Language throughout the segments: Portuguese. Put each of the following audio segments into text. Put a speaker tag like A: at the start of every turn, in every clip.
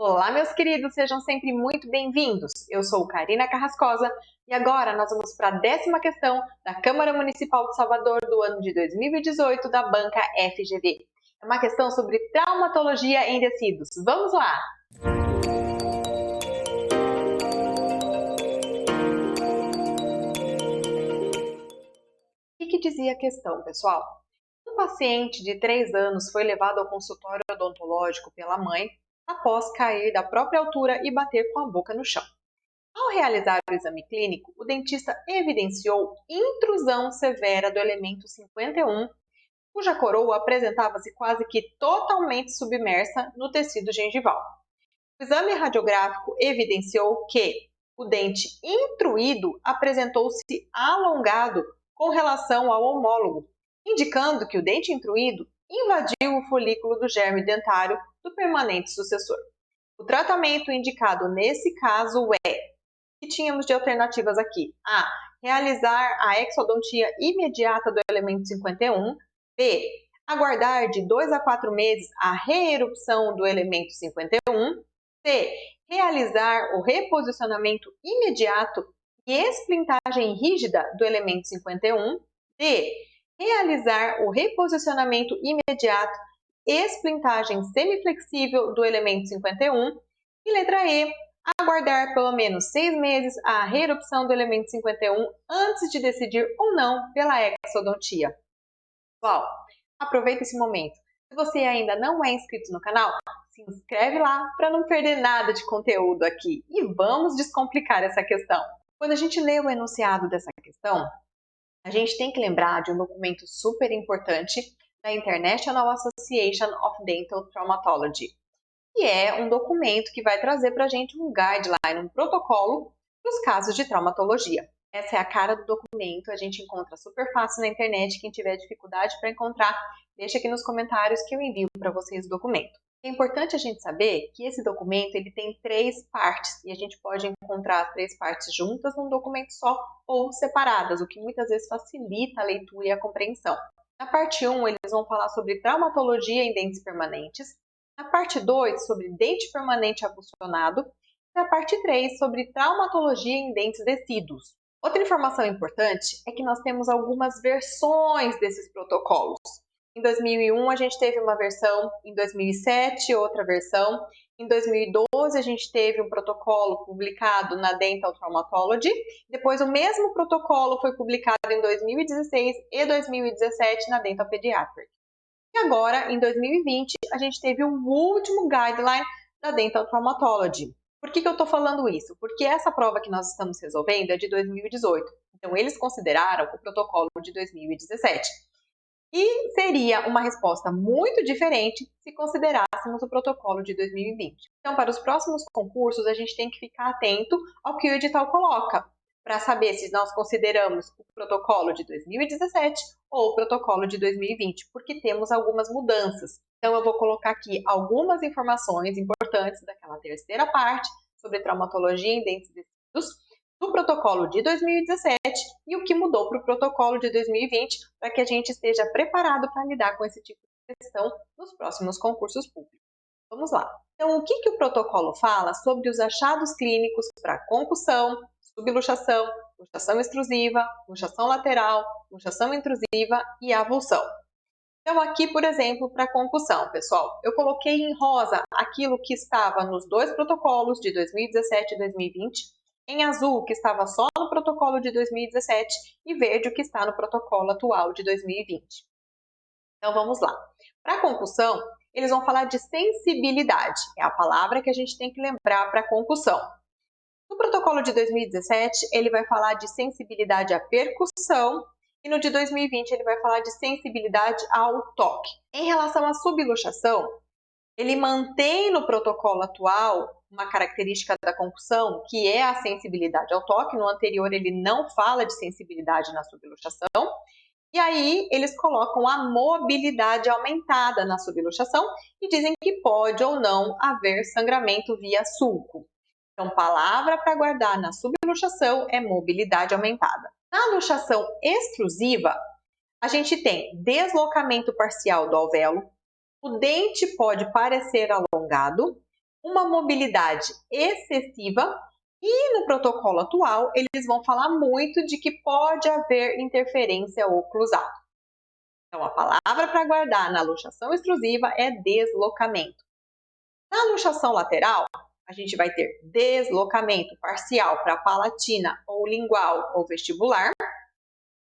A: Olá, meus queridos, sejam sempre muito bem-vindos. Eu sou Karina Carrascosa e agora nós vamos para a 10ª questão da Câmara Municipal de Salvador do ano de 2018 da banca FGV. É uma questão sobre traumatologia em tecidos. Vamos lá! O que dizia a questão, pessoal? Um paciente de 3 anos foi levado ao consultório odontológico pela mãe após cair da própria altura e bater com a boca no chão. Ao realizar o exame clínico, o dentista evidenciou intrusão severa do elemento 51, cuja coroa apresentava-se quase que totalmente submersa no tecido gengival. O exame radiográfico evidenciou que o dente intruído apresentou-se alongado com relação ao homólogo, indicando que o dente intruído invadiu o folículo do germe dentário do permanente sucessor. O tratamento indicado nesse caso é, que tínhamos de alternativas aqui? A. Realizar a exodontia imediata do elemento 51. B. Aguardar de 2 a 4 meses a reerupção do elemento 51. C. Realizar o reposicionamento imediato e esplintagem rígida do elemento 51. D. Realizar o reposicionamento imediato e esplintagem semiflexível do elemento 51. E letra E. Aguardar pelo menos 6 meses a reerupção do elemento 51 antes de decidir ou não pela exodontia. Pessoal, aproveita esse momento. Se você ainda não é inscrito no canal, se inscreve lá para não perder nada de conteúdo aqui. E vamos descomplicar essa questão. Quando a gente lê o enunciado dessa questão, a gente tem que lembrar de um documento super importante da International Association of Dental Traumatology, que é um documento que vai trazer para a gente um guideline, um protocolo para os casos de traumatologia. Essa é a cara do documento, a gente encontra super fácil na internet. Quem tiver dificuldade para encontrar, deixa aqui nos comentários que eu envio para vocês o documento. É importante a gente saber que esse documento ele tem 3 partes e a gente pode encontrar as 3 partes juntas num documento só ou separadas, o que muitas vezes facilita a leitura e a compreensão. Na parte 1, eles vão falar sobre traumatologia em dentes permanentes. Na parte 2, sobre dente permanente avulsionado. E na parte 3, sobre traumatologia em dentes descidos. Outra informação importante é que nós temos algumas versões desses protocolos. Em 2001, a gente teve uma versão, em 2007, outra versão. Em 2012, a gente teve um protocolo publicado na Dental Traumatology. Depois, o mesmo protocolo foi publicado em 2016 e 2017 na Dental Pediatric. E agora, em 2020, a gente teve o último guideline da Dental Traumatology. Por que eu estou falando isso? Porque essa prova que nós estamos resolvendo é de 2018. Então, eles consideraram o protocolo de 2017. E seria uma resposta muito diferente se considerássemos o protocolo de 2020. Então, para os próximos concursos, a gente tem que ficar atento ao que o edital coloca, para saber se nós consideramos o protocolo de 2017 ou o protocolo de 2020, porque temos algumas mudanças. Então, eu vou colocar aqui algumas informações importantes daquela terceira parte sobre traumatologia em dentes descidos, do protocolo de 2017 e o que mudou para o protocolo de 2020, para que a gente esteja preparado para lidar com esse tipo de questão nos próximos concursos públicos. Vamos lá. Então, o que o protocolo fala sobre os achados clínicos para concussão, subluxação, luxação extrusiva, luxação lateral, luxação intrusiva e avulsão? Então, aqui, por exemplo, para concussão, pessoal, eu coloquei em rosa aquilo que estava nos 2 protocolos de 2017 e 2020, em azul, que estava só no protocolo de 2017, e verde, o que está no protocolo atual de 2020. Então, vamos lá. Para concussão, eles vão falar de sensibilidade. É a palavra que a gente tem que lembrar para concussão. No protocolo de 2017, ele vai falar de sensibilidade à percussão, e no de 2020 ele vai falar de sensibilidade ao toque. Em relação à subluxação, ele mantém no protocolo atual uma característica da concussão, que é a sensibilidade ao toque. No anterior ele não fala de sensibilidade na subluxação. E aí eles colocam a mobilidade aumentada na subluxação e dizem que pode ou não haver sangramento via sulco. Então, palavra para guardar na subluxação é mobilidade aumentada. Na luxação extrusiva, a gente tem deslocamento parcial do alvéolo, o dente pode parecer alongado, uma mobilidade excessiva. E no protocolo atual, eles vão falar muito de que pode haver interferência oclusal. Então, a palavra para guardar na luxação extrusiva é deslocamento. Na luxação lateral, a gente vai ter deslocamento parcial para palatina ou lingual ou vestibular,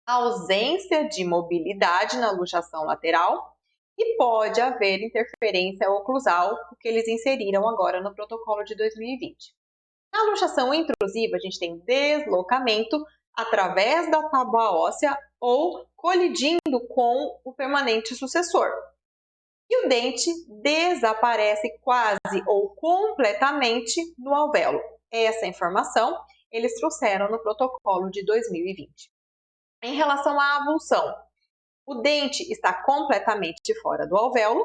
A: ausência de mobilidade na luxação lateral e pode haver interferência oclusal, o que eles inseriram agora no protocolo de 2020. Na luxação intrusiva, a gente tem deslocamento através da tábua óssea ou colidindo com o permanente sucessor. E o dente desaparece quase ou completamente no alvéolo. Essa informação eles trouxeram no protocolo de 2020. Em relação à avulsão, o dente está completamente fora do alvéolo.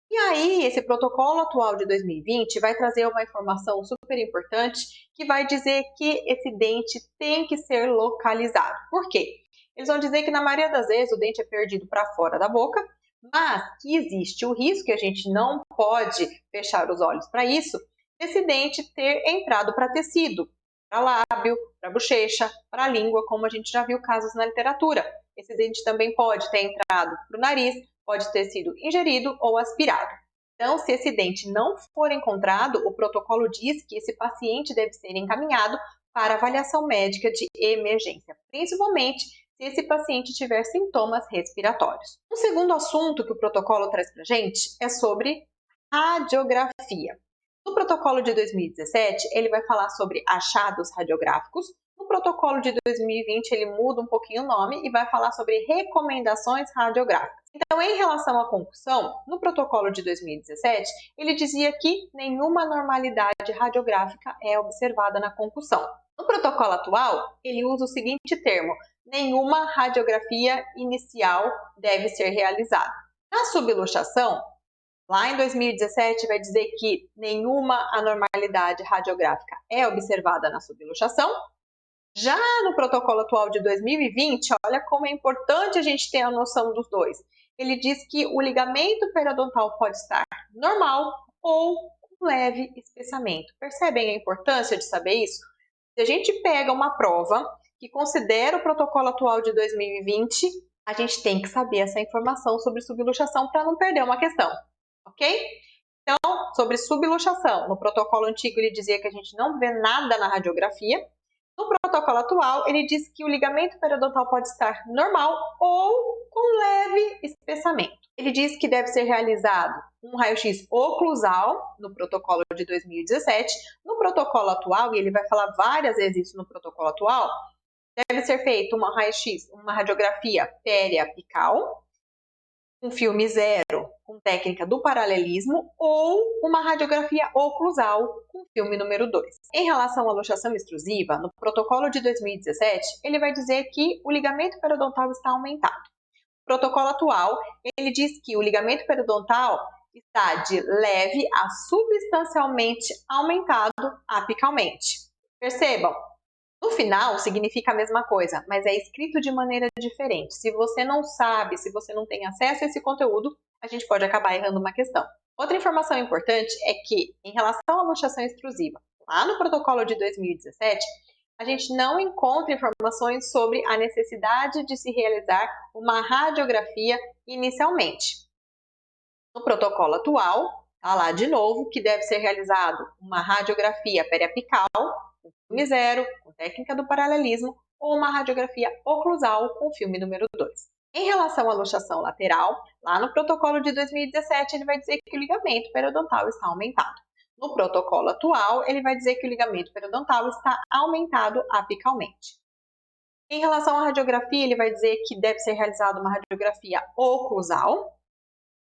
A: E aí, esse protocolo atual de 2020 vai trazer uma informação super importante que vai dizer que esse dente tem que ser localizado. Por quê? Eles vão dizer que na maioria das vezes o dente é perdido para fora da boca, mas que existe o risco, que a gente não pode fechar os olhos para isso, desse dente ter entrado para tecido, para lábio, para bochecha, para língua, como a gente já viu casos na literatura. Esse dente também pode ter entrado para o nariz, pode ter sido ingerido ou aspirado. Então, se esse dente não for encontrado, o protocolo diz que esse paciente deve ser encaminhado para avaliação médica de emergência, principalmente se esse paciente tiver sintomas respiratórios. Um segundo assunto que o protocolo traz para a gente é sobre radiografia. No protocolo de 2017, ele vai falar sobre achados radiográficos. No protocolo de 2020, ele muda um pouquinho o nome e vai falar sobre recomendações radiográficas. Então, em relação à concussão, no protocolo de 2017, ele dizia que nenhuma normalidade radiográfica é observada na concussão. No protocolo atual, ele usa o seguinte termo: nenhuma radiografia inicial deve ser realizada. Na subluxação, lá em 2017, vai dizer que nenhuma anormalidade radiográfica é observada na subluxação. Já no protocolo atual de 2020, olha como é importante a gente ter a noção dos dois. Ele diz que o ligamento periodontal pode estar normal ou com leve espessamento. Percebem a importância de saber isso? Se a gente pega uma prova que considera o protocolo atual de 2020, a gente tem que saber essa informação sobre subluxação para não perder uma questão, ok? Então, sobre subluxação, no protocolo antigo ele dizia que a gente não vê nada na radiografia. No protocolo atual, ele diz que o ligamento periodontal pode estar normal ou com leve espessamento. Ele diz que deve ser realizado um raio-x oclusal no protocolo de 2017. No protocolo atual, e ele vai falar várias vezes isso no protocolo atual, deve ser feito uma raio-x, uma radiografia periapical, um filme zero com técnica do paralelismo ou uma radiografia oclusal com filme número 2. Em relação à luxação extrusiva, no protocolo de 2017, ele vai dizer que o ligamento periodontal está aumentado. No protocolo atual, ele diz que o ligamento periodontal está de leve a substancialmente aumentado apicalmente. Percebam, no final, significa a mesma coisa, mas é escrito de maneira diferente. Se você não sabe, se você não tem acesso a esse conteúdo, a gente pode acabar errando uma questão. Outra informação importante é que, em relação à luxação extrusiva, lá no protocolo de 2017, a gente não encontra informações sobre a necessidade de se realizar uma radiografia inicialmente. No protocolo atual, está lá de novo que deve ser realizado uma radiografia periapical, com filme zero, com técnica do paralelismo, ou uma radiografia oclusal com filme número 2. Em relação à luxação lateral, lá no protocolo de 2017, ele vai dizer que o ligamento periodontal está aumentado. No protocolo atual, ele vai dizer que o ligamento periodontal está aumentado apicalmente. Em relação à radiografia, ele vai dizer que deve ser realizada uma radiografia oclusal.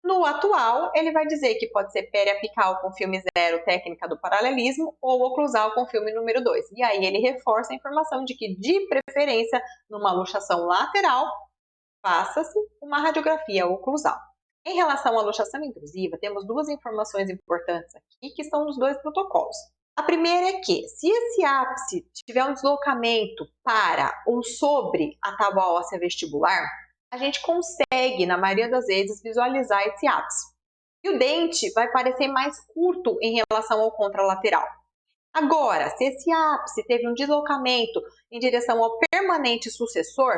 A: No atual, ele vai dizer que pode ser periapical com filme zero, técnica do paralelismo, ou oclusal com filme número 2. E aí ele reforça a informação de que, de preferência, numa luxação lateral, faça-se uma radiografia oclusal. Em relação à luxação intrusiva, temos duas informações importantes aqui que estão nos dois protocolos. A primeira é que, se esse ápice tiver um deslocamento para ou sobre a tábua óssea vestibular, a gente consegue, na maioria das vezes, visualizar esse ápice. e o dente vai parecer mais curto em relação ao contralateral. Agora, se esse ápice teve um deslocamento em direção ao permanente sucessor,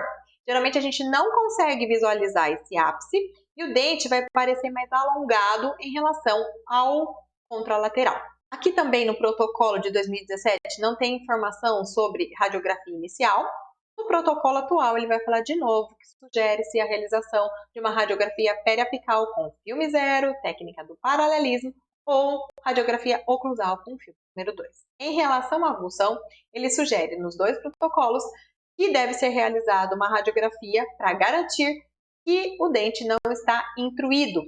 A: geralmente a gente não consegue visualizar esse ápice e o dente vai parecer mais alongado em relação ao contralateral. Aqui também no protocolo de 2017 não tem informação sobre radiografia inicial. No protocolo atual ele vai falar de novo que sugere-se a realização de uma radiografia periapical com filme 0, técnica do paralelismo, ou radiografia oclusal com filme número 2. Em relação à avulsão, ele sugere nos dois protocolos que deve ser realizada uma radiografia para garantir que o dente não está intruído.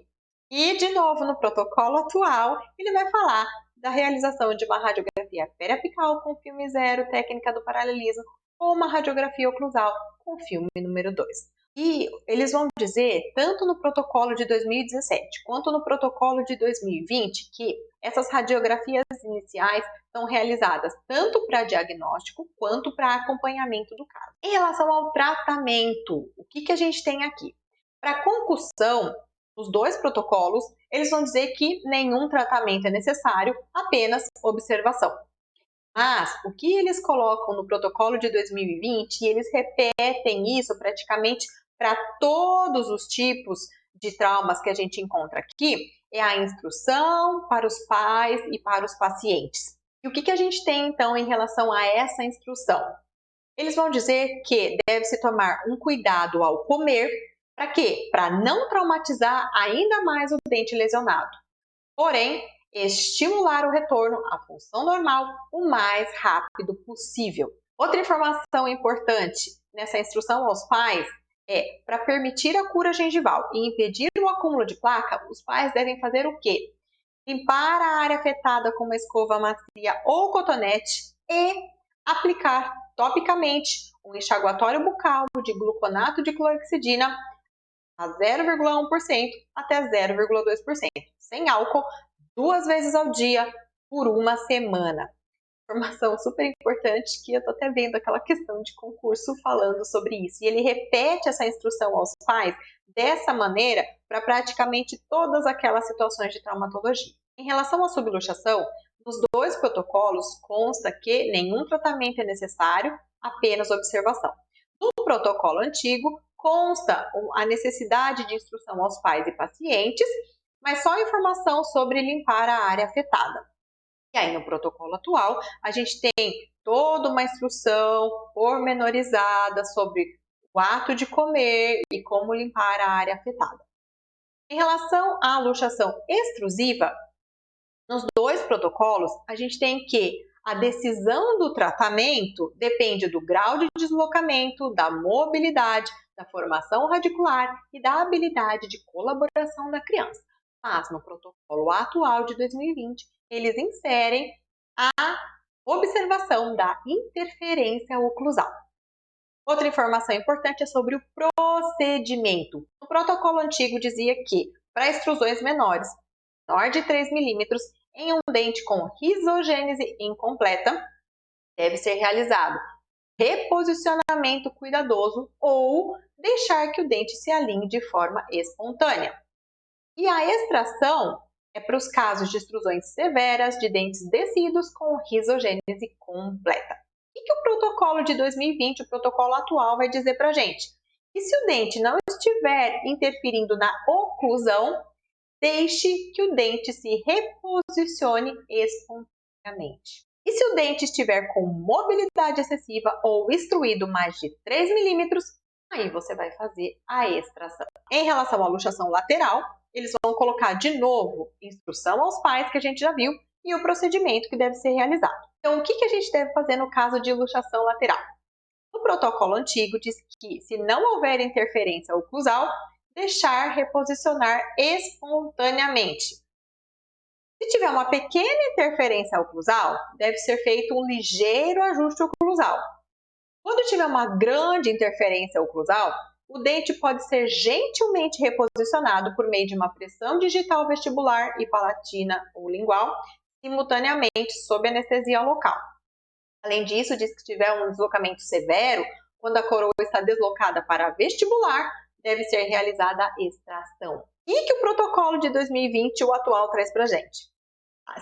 A: E, de novo, no protocolo atual, ele vai falar da realização de uma radiografia periapical com filme 0, técnica do paralelismo, ou uma radiografia oclusal com filme número 2. E eles vão dizer, tanto no protocolo de 2017 quanto no protocolo de 2020, que essas radiografias iniciais são realizadas tanto para diagnóstico quanto para acompanhamento do caso. Em relação ao tratamento, o que a gente tem aqui? Para concussão, os dois protocolos, eles vão dizer que nenhum tratamento é necessário, apenas observação. Mas o que eles colocam no protocolo de 2020, e eles repetem isso praticamente para todos os tipos de traumas que a gente encontra aqui, é a instrução para os pais e para os pacientes. E o que a gente tem então em relação a essa instrução? Eles vão dizer que deve-se tomar um cuidado ao comer. Para quê? Para não traumatizar ainda mais o dente lesionado. Porém, estimular o retorno à função normal o mais rápido possível. Outra informação importante nessa instrução aos pais é, para permitir a cura gengival e impedir o acúmulo de placa, os pais devem fazer o quê? Limpar a área afetada com uma escova macia ou cotonete e aplicar topicamente um enxaguatório bucal de gluconato de clorexidina a 0,1% até 0,2%, sem álcool, 2 vezes ao dia por uma semana. Informação super importante que eu estou até vendo aquela questão de concurso falando sobre isso. E ele repete essa instrução aos pais dessa maneira para praticamente todas aquelas situações de traumatologia. Em relação à subluxação, nos dois protocolos consta que nenhum tratamento é necessário, apenas observação. No protocolo antigo, consta a necessidade de instrução aos pais e pacientes, mas só informação sobre limpar a área afetada. E aí, no protocolo atual, a gente tem toda uma instrução pormenorizada sobre o ato de comer e como limpar a área afetada. Em relação à luxação extrusiva, nos dois protocolos, a gente tem que a decisão do tratamento depende do grau de deslocamento, da mobilidade, da formação radicular e da habilidade de colaboração da criança. Mas no protocolo atual de 2020, eles inserem a observação da interferência oclusal. Outra informação importante é sobre o procedimento. O protocolo antigo dizia que, para extrusões menores, menor de 3 milímetros, em um dente com risogênese incompleta, deve ser realizado reposicionamento cuidadoso ou deixar que o dente se alinhe de forma espontânea. E a extração é para os casos de extrusões severas de dentes descidos com risogênese completa. O que o protocolo de 2020, o protocolo atual, vai dizer para a gente? Que se o dente não estiver interferindo na oclusão, deixe que o dente se reposicione espontaneamente. E se o dente estiver com mobilidade excessiva ou extruído mais de 3 milímetros, aí você vai fazer a extração. Em relação à luxação lateral, eles vão colocar de novo instrução aos pais, que a gente já viu, e o procedimento que deve ser realizado. Então, o que a gente deve fazer no caso de luxação lateral? O protocolo antigo diz que, se não houver interferência oclusal, deixar reposicionar espontaneamente. Se tiver uma pequena interferência oclusal, deve ser feito um ligeiro ajuste oclusal. Quando tiver uma grande interferência oclusal, o dente pode ser gentilmente reposicionado por meio de uma pressão digital vestibular e palatina ou lingual, simultaneamente sob anestesia local. Além disso, diz que se tiver um deslocamento severo, quando a coroa está deslocada para vestibular, deve ser realizada a extração. E que o protocolo de 2020, o atual, traz para a gente?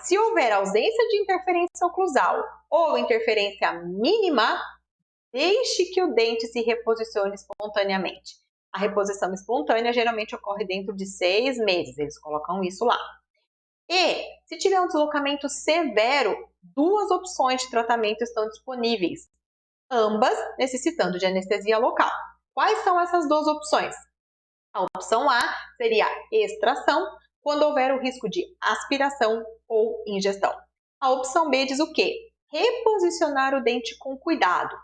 A: Se houver ausência de interferência oclusal ou interferência mínima, deixe que o dente se reposicione espontaneamente. A reposição espontânea geralmente ocorre dentro de 6 meses, eles colocam isso lá. E, se tiver um deslocamento severo, 2 opções de tratamento estão disponíveis, ambas necessitando de anestesia local. Quais são essas 2 opções? A opção A seria extração, quando houver o risco de aspiração ou ingestão. A opção B diz o quê? Reposicionar o dente com cuidado.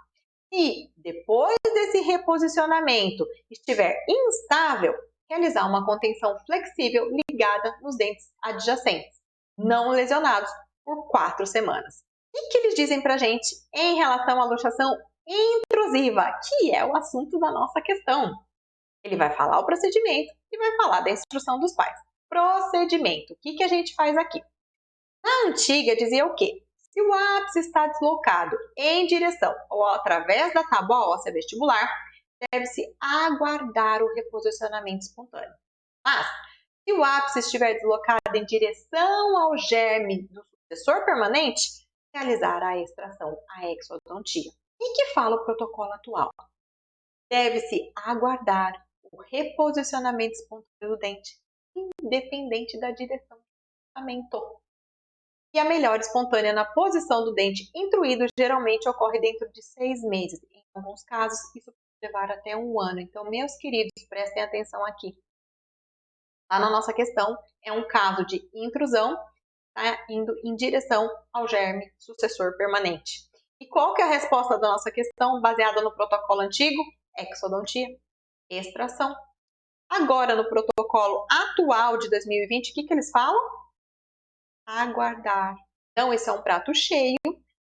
A: E, depois desse reposicionamento estiver instável, realizar uma contenção flexível ligada nos dentes adjacentes, não lesionados, por 4 semanas. O que eles dizem para a gente em relação à luxação intrusiva, que é o assunto da nossa questão? Ele vai falar o procedimento e vai falar da instrução dos pais. Procedimento, o que a gente faz aqui? Na antiga dizia o quê? Se o ápice está deslocado em direção ou através da tábua óssea vestibular, deve-se aguardar o reposicionamento espontâneo. Mas, se o ápice estiver deslocado em direção ao germe do sucessor permanente, realizar a extração, a exodontia. E que fala o protocolo atual? Deve-se aguardar o reposicionamento espontâneo do dente, independente da direção do tratamento. E a melhora espontânea na posição do dente intruído geralmente ocorre dentro de 6 meses. Em alguns casos, isso pode levar até 1 ano. Então, meus queridos, prestem atenção aqui. Lá na nossa questão, é um caso de intrusão, tá indo em direção ao germe sucessor permanente. E qual que é a resposta da nossa questão, baseada no protocolo antigo? Exodontia, extração. Agora, no protocolo atual de 2020, o que eles falam? Aguardar. Então, esse é um prato cheio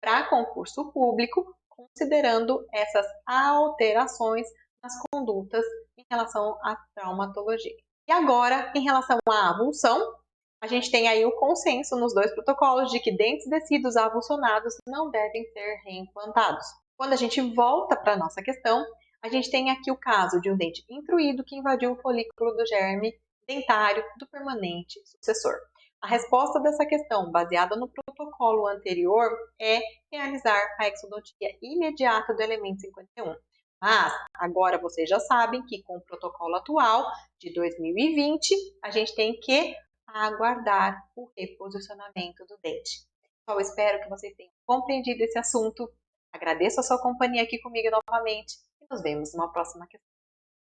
A: para concurso público, considerando essas alterações nas condutas em relação à traumatologia. E agora, em relação à avulsão, a gente tem aí o consenso nos 2 protocolos de que dentes descidos avulsionados não devem ser reimplantados. Quando a gente volta para a nossa questão, a gente tem aqui o caso de um dente intruído que invadiu o folículo do germe dentário do permanente sucessor. A resposta dessa questão, baseada no protocolo anterior, é realizar a exodontia imediata do elemento 51. Mas, agora vocês já sabem que com o protocolo atual de 2020, a gente tem que aguardar o reposicionamento do dente. Então, eu espero que vocês tenham compreendido esse assunto. Agradeço a sua companhia aqui comigo novamente e nos vemos numa próxima questão.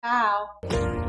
A: Tchau!